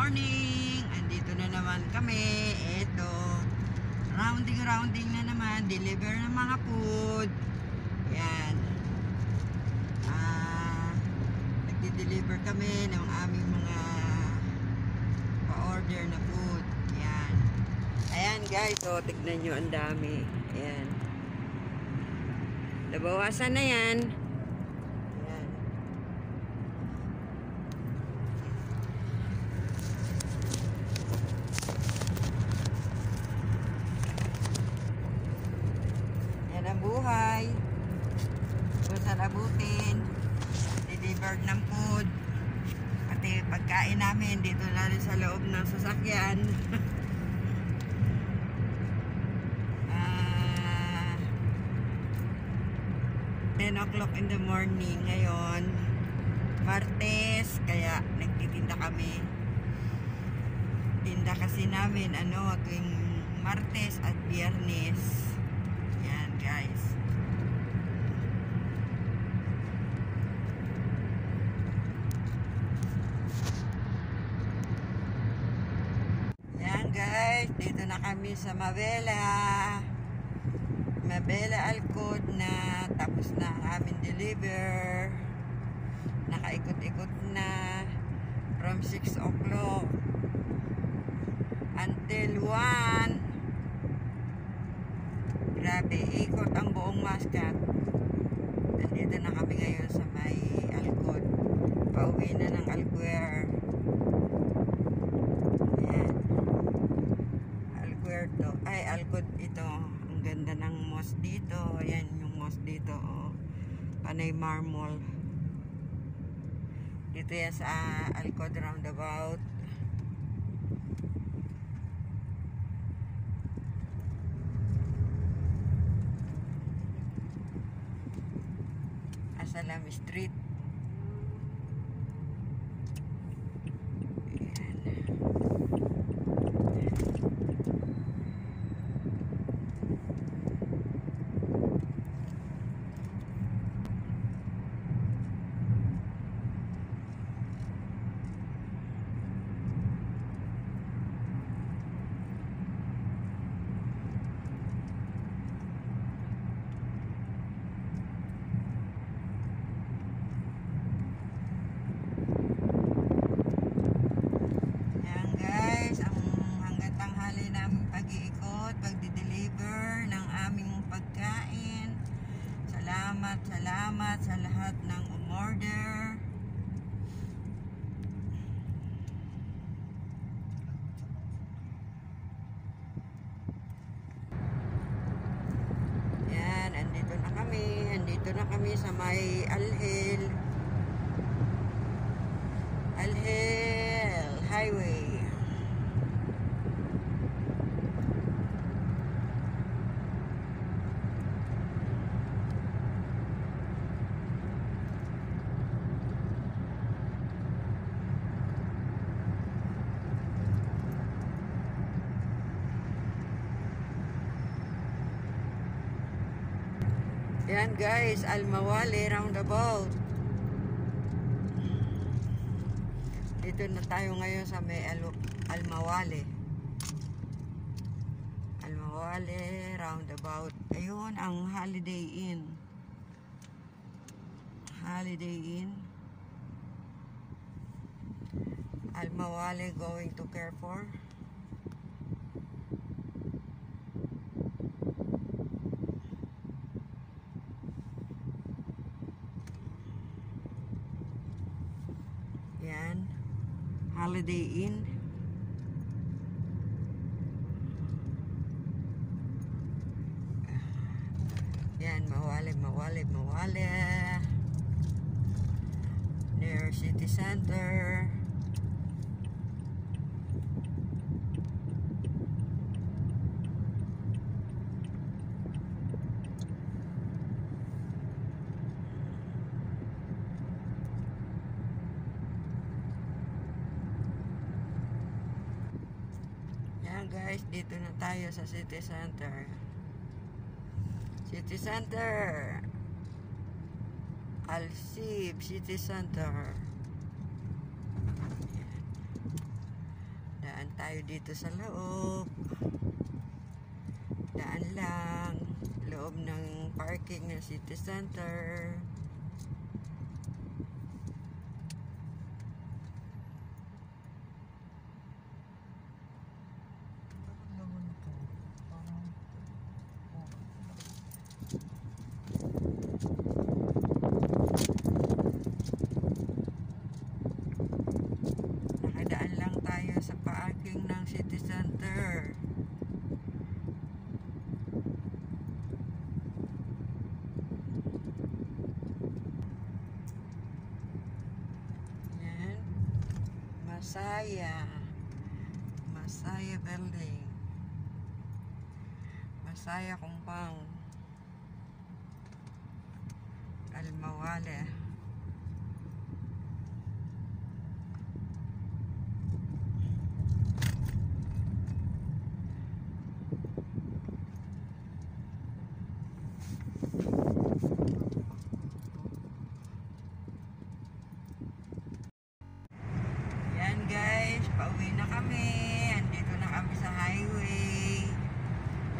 morning! Andito na naman kami. Ito, rounding na naman. Deliver ng mga food. Yan. Nagdi-deliver kami ng aming mga pa-order na food. Yan. Ayan guys, so tignan nyo, ang dami. Ayan. Nabawasan na yan. Ayan. Yan ang buhay. Kung saan abutin. Delivered ng food. Pati pagkain namin dito na rin sa loob ng sasakyan. 10 o'clock in the morning ngayon, Martes, kaya nagtitinda kami. Tinda kasi namin tuwing Martes at Biyernes. Yan guys. Yan guys, dito na kami sa Mabela Alcod na tapos na ang aming deliver. Nakaikot-ikot na from 6 o'clock until 1. Grabe, ikot ang buong Mascat. Nandito na kami ngayon sa may Alcod. Pauwi na ng Alguer. Ayan. Alguer to. Ay, Alcod ito. Ganda ng mosque dito. Ayan yung mosque dito. Oh. Panay marmol. Dito yan sa Alcod roundabout. Asalam Street. Salamat sa lahat ng umorder. Yan, andito na kami. Andito na kami sa may Alhel Highway. Yan guys, Almawale roundabout. Dito na tayo ngayon sa may Almawale roundabout. Ayun ang Holiday Inn. Almawale going to Carrefour. Yan, Holiday Inn. Yan, Mawale near City Center. Guys, dito na tayo sa City Center. Alsib City Center. tayo dito sa loob. Daan lang. Loob ng parking ng city center. Nakadaan lang tayo sa parking ng city center. Yan. Masaya building. Masaya compound. Almawale. Yan guys, pauwi na kami. Andito na kami sa highway.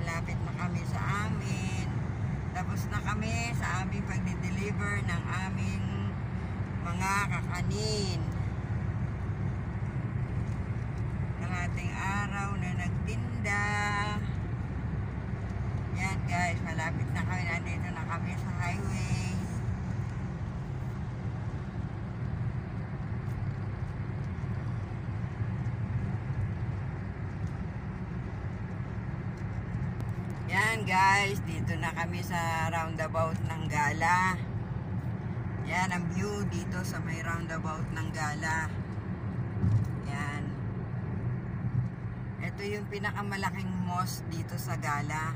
Malapit na kami sa amin. Tapos na kami sa aming pagde-deliver ng aming mga kakanin. Kalating araw na nagtinda. Yan guys, malapit na kami. Nandito na kami sa highway. Yan guys, dito na kami sa roundabout ng Gala. Yan ang view dito sa may roundabout ng Gala. Yan. Ito yung pinakamalaking mosque dito sa Gala.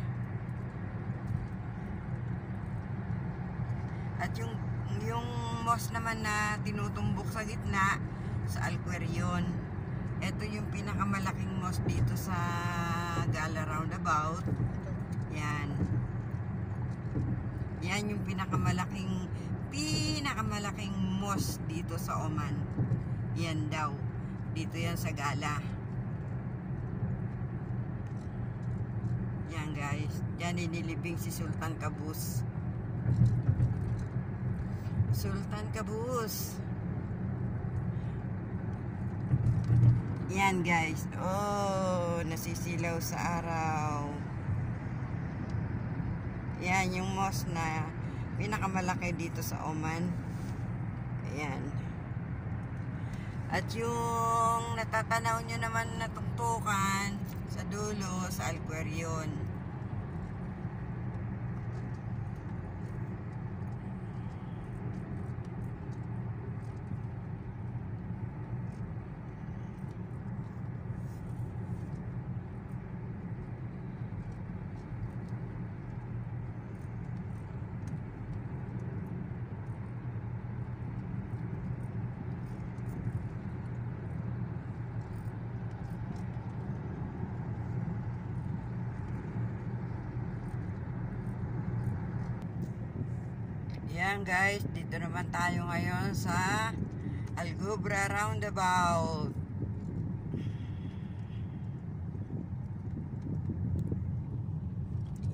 At yung mosque naman na tinutumbok sa gitna sa Alquerion. Ito yung pinakamalaking mosque dito sa Gala roundabout. Yan. Yan yung pinakamalaking mosque dito sa Oman. Yan daw. Dito yan sa Gala. Yan guys. Yan inilibing si Sultan Qaboos. Sultan Qaboos. Yan guys. Oh, nasisilaw sa araw. Yan yung mosque na pinakamalaki dito sa Oman. Ayan. At yung natatanaw nyo naman na tuktukan sa dulo sa Alquerion. Yan guys, dito naman tayo ngayon sa Al-Gubra roundabout.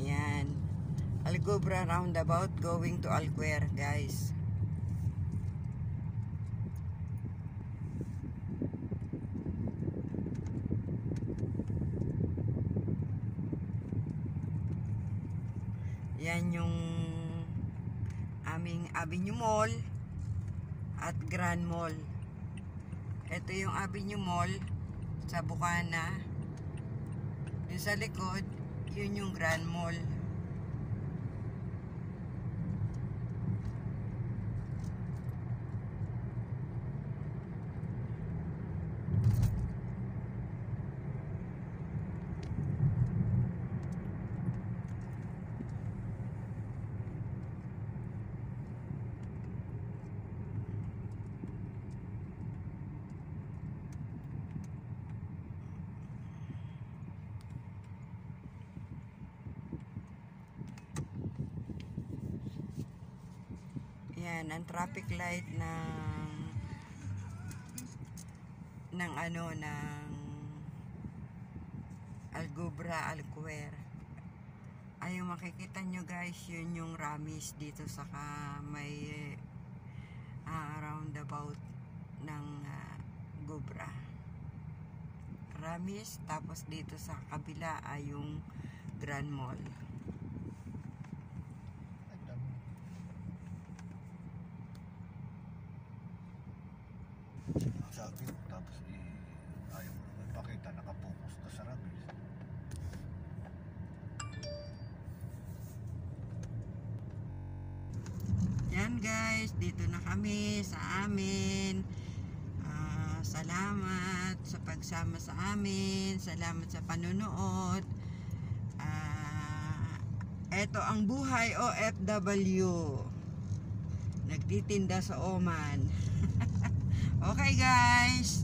Yan. Al-Gubra roundabout going to Alquer guys. Yan yung aming Avenue Mall at Grand Mall. Ito yung Avenue Mall sa Bukana. Yung sa likod, yun yung Grand Mall. Yan, ang traffic light ng Algubra, Alcuer. Ay, yung makikita nyo guys, yun yung Ramis dito sa may roundabout ng Gubra. Ramis, tapos dito sa kabila ay yung Grand Mall. Sabi ko, tapos ayaw mo naman pakita, nakapokus na sa Ramis. Yan guys, dito na kami sa amin. Salamat sa pagsama sa amin. Salamat sa panonood. Eto ang buhay OFW. Nagtitinda sa Oman. Okay guys.